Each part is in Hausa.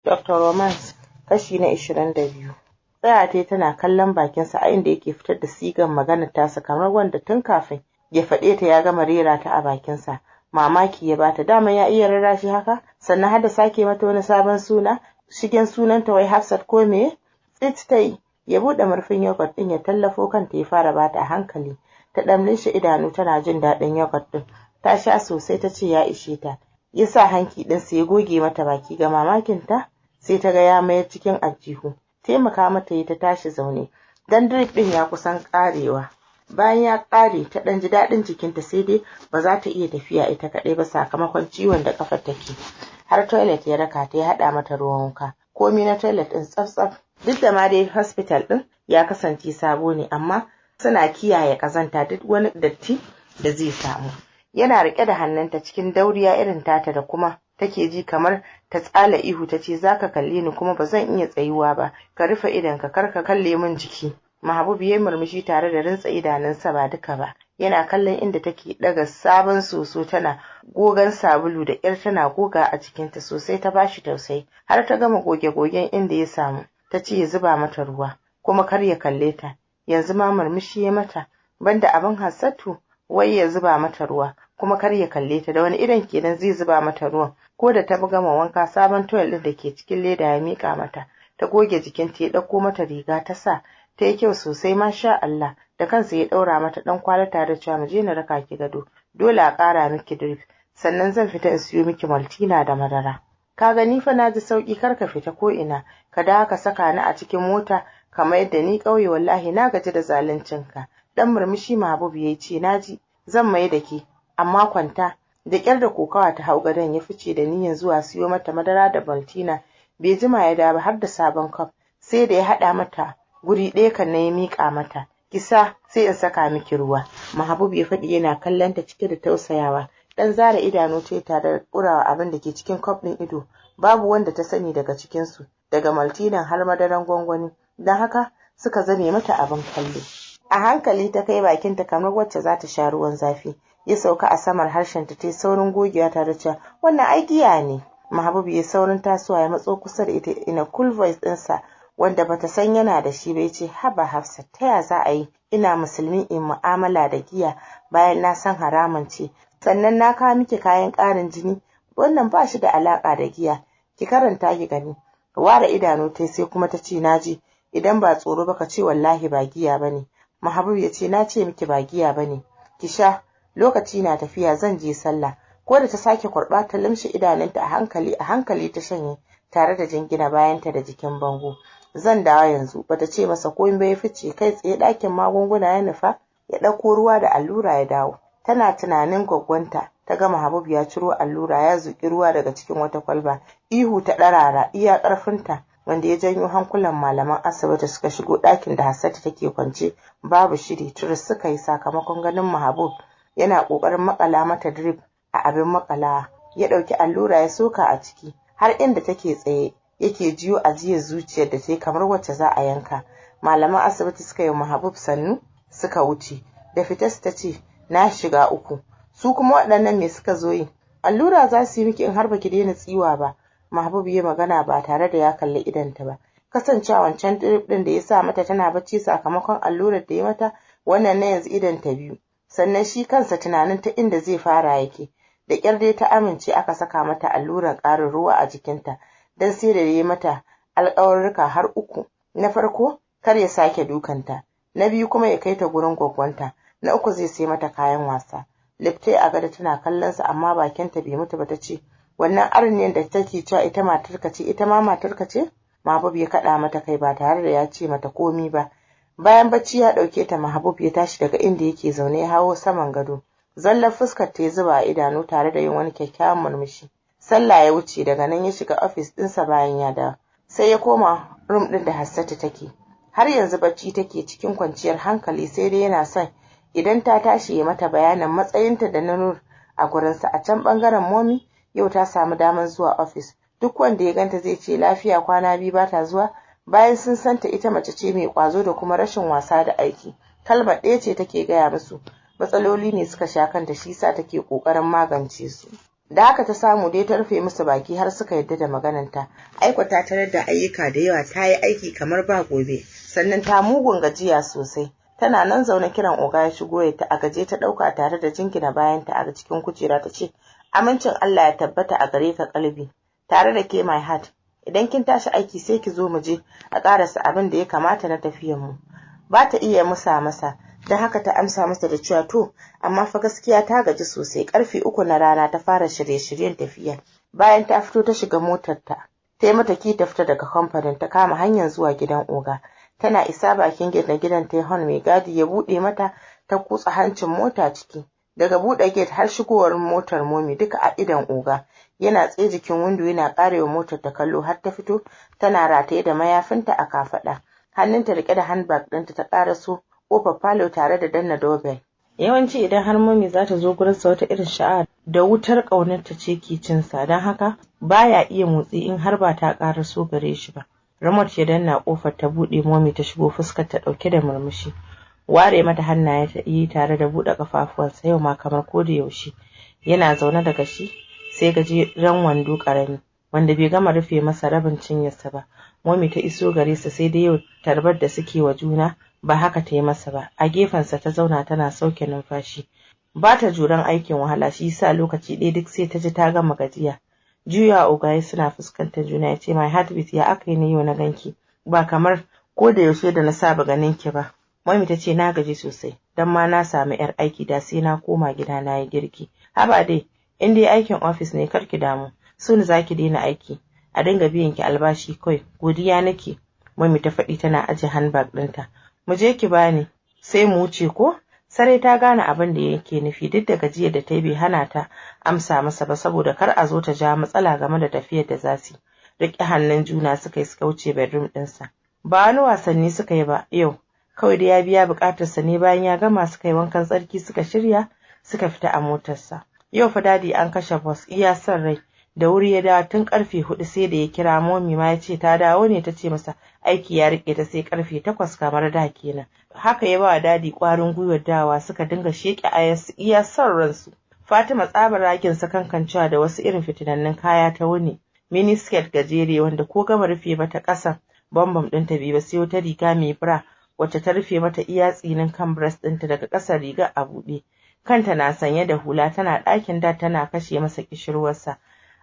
Dr. Romance kashi na 22. Tsaya tana kallon bakinsa a inda yake fitar da sigan maganar tasa kamar wanda tun kafin ya faɗe ta ya gama rera ta a bakinsa. Mamaki ya bata, dama ya iya rarrashi haka, sannan har da sake mata wani sabon suna, shigen sunanta wai Hafsat ko me? Tsit ta yi, ya buɗe murfin yogurt ɗin ya tallafo kanta ya fara bata a hankali. Ta ɗan shi idanu tana jin daɗin yogurt ɗin. Ta sha sosai ta ce ya ishe ta. Ya sa hanki ɗinsa ya goge mata baki, ga mamakinta sai ta ga ya mayar cikin aljihu. Taimaka mata yi ta tashi zaune, dan drip ɗin ya kusan ƙarewa. Bayan ya ƙare ta ɗan ji daɗin jikinta, sai dai ba za ta iya tafiya ita kaɗai ba sakamakon ciwon da ƙafar take. Har toilet ya raka ta ya haɗa mata ruwan wanka. Komi na toilet ɗin tsaf-tsaf. Duk da ma dai hospital ɗin ya kasance sabo ne, amma suna kiyaye ƙazanta duk wani datti da zai samu. Yana riƙe da hannunta cikin dauriya irin tata da kuma take ji kamar ta tsala ihu ta ce, za ka kalle ni kuma ba zan iya tsayuwa ba, ka rufe idonka, kar ka kalle min jiki. Mahabub ya murmushi tare da rintsa idanunsa ba duka ba. Yana kallon inda take daga sabon soso tana gogan sabulu da ƙyar tana goga a cikinta sosai, ta bashi tausayi. Har ta gama goge-gogen inda ya samu, ta ce ya zuba mata ruwa kuma kar ya kalle ta. Yanzu ma murmushi ya mata, banda abin Hassatu wai ya zuba mata ruwa kuma kar ya kalle ta. Da wani idan kenan zai zuba mata ruwan? Ko da ta gama wanka, sabon towel ɗin da ke cikin leda ya mika mata. Ta goge jikinta ya ɗauko mata riga ta sa, ta yi kyau sosai masha Allah. Da kansa ya ɗaura mata ɗan kwali tare da cewa mu je na raka ki gado, dole a ƙara miki drip, sannan zan fita in siyo miki maltina da madara. Ka gani fa na ji sauƙi, kar ka fita ko ina, ka dawo ka saka ni a cikin mota kamar yadda ni ƙauye, wallahi na gaji da zaluncinka. Dan murmushi Mahabub ya ce, na ji, zan mai da ke, amma kwanta. Da ƙyar da kokawa ta hau gadon ya fice da niyyar zuwa siyo mata madara da maltina. Bai jima ya dawo har da sabon cup, sai da ya haɗa mata guri ɗaya kan na ya miƙa mata. Kisa sai in saka miki ruwa. Mahabub ya faɗi yana kallon ta cike da tausayawa. Dan zara idanu ta tare da ƙurawa abin da ke cikin cup ɗin ido. Babu wanda ta sani daga cikinsu, daga maltinan har madaran gwangwani, don haka suka zame mata abin kallo. A hankali ta kai bakinta kamar wacce za ta sha ruwan zafi. Ya sauka a saman harshenta, ta yi saurin gogewa tare da cewa wannan ai giya ne. Mahabub ya saurin tasowa ya matso kusa da ita ina cool voice ɗinsa wanda bata san yana da shi ba, ya ce, haba Hafsat, ta ya za a yi ina musulmi in mu'amala da giya bayan na san haramun ce, sannan na kawo miki kayan ƙarin jini, wannan ba shi da alaƙa da giya, ki karanta ki gani. Ware idanu ta sai kuma ta ce, naji, idan ba tsoro ba ka ce wallahi ba giya bane. Mahabub ya ce, na ce miki ba giya bane, ki sha, lokaci na tafiya, zan je sallah. Ko da ta sake kurɓa ta limshe idanunta a hankali ta shanye tare da jingina bayanta da jikin bango. Zan dawo yanzu. Bata ce masa komai ba, ya fice kai tsaye ɗakin magunguna ya nufa, ya ɗauko ruwa da allura ya dawo. Tana tunanin gwaggwanta ta ga Mahabub ya ciro allura ya zuƙi ruwa daga cikin wata kwalba. Ihu ta ɗarara iya ƙarfinta, wanda ya janyo hankulan malaman asibiti suka shigo ɗakin da Hassatu take kwance. Babu shiri turis suka yi sakamakon ganin Mahabub yana ƙoƙarin maƙala mata drip a abin maƙalawa. Ya ɗauki allura ya soka a ciki har inda take tsaye. Yake jiyo ajiyar zuciyar da ta yi kamar wacce za a yanka. Malaman asibiti suka yi Mahabub sannu suka wuce. Da fitas ta ce, na shiga uku. Su kuma waɗannan me suka zo yi? Allura za su yi miki in har baki daina tsiwa ba. Mahabub ya magana ba tare da ya kalli idanta ba. Kasancewa wancan drip ɗin da ya sa mata tana bacci sakamakon allurar da ya mata, wannan na yanzu idanta biyu. Sannan shi kansa tunanin ta inda zai fara yake. Da ƙyar dai ta amince aka saka mata allurar ƙarin ruwa a jikinta. Dan sai da ya mata alƙawarruka har 3. Na farko, kar ya sake dukanta. Na biyu kuma ya kai ta gurin gwaggwanta. Na 3 zai sai mata kayan wasa. Liftai a gada tana kallon sa, amma bakinta bai mutu ba, ta ce, wannan arniyar da take cewa ita matarka ce, ita ma matarka ce? Mahabub ya kaɗa mata kai ba tare da ya ce mata komi ba. Bayan bacci ya ɗauke ta, Mahabub ya tashi daga inda yake zaune ya hawo saman gado. Zallar fuskar ta ya zuba a idanu tare da yin wani kyakkyawan murmushi. Sallah ya wuce, daga nan ya shiga ofis ɗinsa bayan ya dawo. Sai ya koma room ɗin da Hassatu take. Har yanzu bacci take cikin kwanciyar hankali, sai dai yana son idan ta tashi ya mata bayanin matsayinta da na Nur a gurinsa. A can ɓangaren Momi yau ta samu damar zuwa ofis. Duk wanda ya ganta zai ce lafiya kwana biyu ba ta zuwa, bayan sun santa ita mace ce mai ƙwazo da kuma rashin wasa da aiki. Kalmar ɗaya ce take gaya musu, matsaloli ne suka sha kanta, shi sa take ƙoƙarin magance su. Da haka ta samu dai ta rufe musu baki har suka yadda da magananta. Aiko ta tarar da ayyuka da yawa, ta yi aiki kamar ba gobe, sannan ta mugun gajiya sosai. Tana nan zaune kiran oga ya shigo ya ta a gaje ta ɗauka tare da jingina bayanta a cikin kujera ta ce, amincin Allah ya tabbata a gare ka kalbi, tare da ke my heart. Idan kin tashi aiki sai ki zo mu je a ƙarasa abin da ya kamata na tafiyar mu. Ba ta iya musa masa, don haka ta amsa masa da cewa to, amma fa gaskiya ta gaji sosai. Karfe 3 na rana ta fara shirye-shiryen tafiya. Bayan ta fito ta shiga motarta, ta yi mata ki ta fita daga kamfanin, ta kama hanyar zuwa gidan oga. Tana isa bakin gate na gidan ta hon mai gadi ya buɗe mata, ta kutsa hancin mota ciki. Daga buɗe gate har shigowar motar momi duka a idon oga. Yana tsaye jikin windo yana karewa motar ta kallo har ta fito, tana rataye da mayafinta a kafaɗa. Hannunta rike da handbag ɗinta ta ƙaraso ƙofar falo tare da danna doorbell. Yawanci idan har momi za ta zo gurinsa wata irin sha'awa da wutar ƙaunarta ce ke cinsa, don haka baya iya motsi in har ba ta ƙaraso gare shi ba. Remote ya danna ƙofar ta buɗe, momi ta shigo, fuskar ta ɗauke da murmushi. Ware mata hannaye ta yi tare da buɗe ƙafafuwansa, yau ma kamar ko da yaushe. Yana zaune daga shi sai gajeren wando ƙarami wanda bai gama rufe masa rabin cinyarsa ba. Momi ta iso gare sa sai dai yau tarbar da suke wa juna ba haka ta yi masa ba. A gefensa ta zauna tana sauke numfashi. Ba ta juran aikin wahala, shi yasa lokaci ɗaya duk sai ta ji ta gama gajiya. Juya ogaye suna fuskantar juna ya ce, my heartbeat, ya aka yi ne yau na ganki ba kamar ko da yaushe da na saba ganin ki ba. Momi ta ce, na gaji sosai, dan ma na samu yar aiki da sai na koma gida na yi girki. Haba dai, in dai aikin ofis ne kar ki damu, soon zaki daina aiki, a dinga biyan ki albashi kai, godiya nake. Momi ta faɗi tana aje handbag ɗinta. Mu je ki bani sai mu wuce ko? Sarai ta gane abin da yake nufi, duk da gajiyar da ta yi bai hana ta amsa masa ba, saboda kar a zo ta ja matsala game da tafiyar da za su yi. Riƙe hannun juna suka yi suka wuce bedroom ɗinsa. Ba wani wasanni suka yi ba yau, kawai da ya biya buƙatarsa ne. Bayan ya gama suka yi wankan tsarki suka shirya suka fita a motarsa. Yau fa dadi an kashe boss iya son rai, da wuri ya dawo tun karfe 4 sai da ya kira momi ma ya ce ta dawo ne, ta ce masa aiki ya rike ta sai karfe 8 kamar da kenan. Haka ya ba dadi kwarin gwiwar dawa, suka dinga sheke ayas iya son ransu. Fatima tsabar rakin sa kankancewa da wasu irin fitinannun kaya ta wuni, mini skirt gajere wanda ko gama rufe mata kasan bambam ɗinta bai ba, sai wata riga mai bra wacce ta rufe mata iya tsinin kan breast ɗinta daga ƙasar riga a buɗe. Kanta na sanye da hula, tana ɗakin da tana kashe masa kishirwarsa.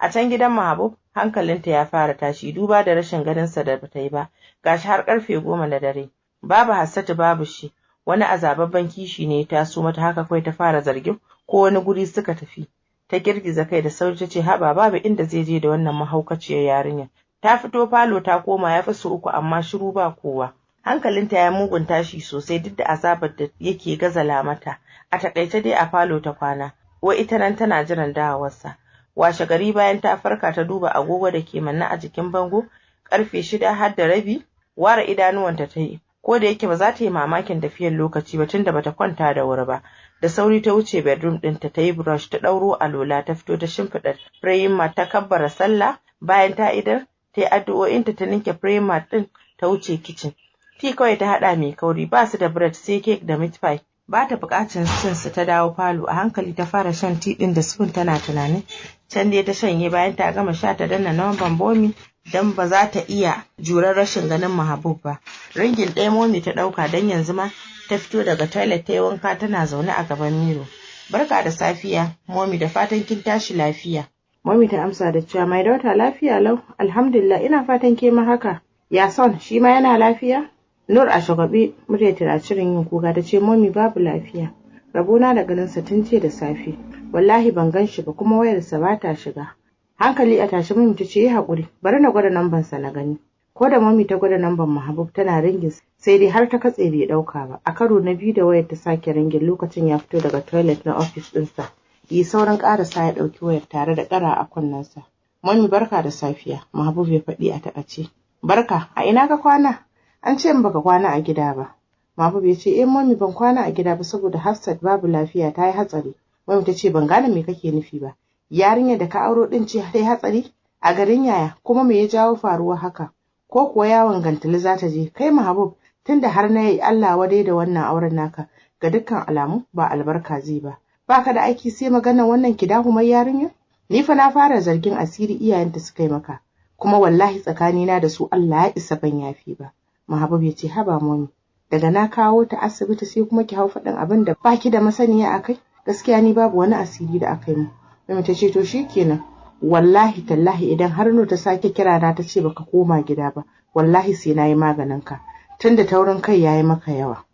A can gidan Mahabub hankalinta ya fara tashi duba da rashin ganinsa da bata yi ba, gashi har karfe 10 na dare. Babu Hassatu babu shi, wani azababban kishi ne ya taso mata, haka kawai ta fara zargin ko wani guri suka tafi. Ta girgiza kai da sauri ta ce, haba babu inda zai je da wannan mahaukaciyar yarinya. Ta fito falo ta koma ya fi su 3 amma shiru ba kowa. Hankalinta ya mugun tashi sosai duk da azabar da yake gazala mata. A takaice dai a falo ta kwana, wai ita nan tana jiran dawowarsa. Washe gari bayan ta farka ta duba agogo da ke manne a jikin bango, karfe 6:30, ware idanuwanta ta yi, ko da yake ba za ta yi mamakin tafiyar lokaci ba tunda bata kwanta da wuri ba. Da sauri ta wuce bedroom ɗinta ta yi brush, ta ɗauro alola, ta fito ta shimfiɗa praying mat, ta kabbara sallah. Bayan ta idar ta yi addu'o'inta, ta ninke praying mat ɗin ta wuce kitchen. Tea kawai ta haɗa mai kauri, ba su da bread sai cake da meat pie. Ba ta buƙatar cin su, ta dawo falo. A hankali ta fara shan tea ɗin da spoon tana tunanin can dai ta shanye. Bayan ta gama sha ta danna namban Momi dan ba za ta iya jurar rashin ganin Mahabub ba. Ringin ɗaya Momi ta ɗauka dan yanzu ma ta fito daga toilet ta yi wanka, tana zaune a gaban miro. Barka da safiya Momi, da fatan kin tashi lafiya. Momi ta amsa da cewa mai daughter lafiya lau, alhamdulillah, ina fatan ke ma haka. Ya son shi ma yana lafiya? Nur a shagwabe murya tana shirin yin kuka ta ce, Momi babu lafiya, rabona da ganinsa tun jiya da safe, wallahi ban gan shi ba kuma wayarsa ba ta shiga. Hankali a tashi Momi ta ce, yi haƙuri, bari na gwada nambansa na gani. Ko da Momi ta gwada namban Mahabub tana ringin sai dai har ta katse bai ɗauka ba. A karo na biyu da wayar ta sake ringin, lokacin ya fito daga toilet na ofis ɗinsa. Yi sauran ƙarasa ya ɗauki wayar tare da ƙara a kunnensa. Momi barka da safiya, Mahabub ya faɗi a taƙace. Barka, a ina ka kwana? An ce in baka kwana a gida ba. Mahabub ya ce, Momi ban kwana a gida ba saboda Hafsat babu lafiya, ta yi hatsari. Momi ta ce, ban gane me kake nufi ba. Yarinyar da ka auro din ce ta yi hatsari? A garin yaya? Kuma me ya jawo faruwa haka? Ko kuwa yawon gantali za ta je? Kai Mahabub, tunda har na yi Allah wadai da wannan auren naka, ga dukkan alamu ba albarka zai ba. Baka da aiki sai maganar wannan kidahumar yarinyar? Ni fa na fara zargin asiri iyayenta suka yi maka, kuma wallahi tsakanina da su Allah ya isa ban yafi ba. Mahabub ya ce haba mami, daga na kawo ta asibiti sai kuma ki hau faɗin abin da baki da masaniya akai. Gaskiya ni babu wani asiri da aka yi mu. Mami ta ce to shikenan, wallahi tallahi idan har Nur ta sake kira na ta ce baka koma gida ba, wallahi sai nayi maganin ka, tunda taurin kai yayi maka yawa.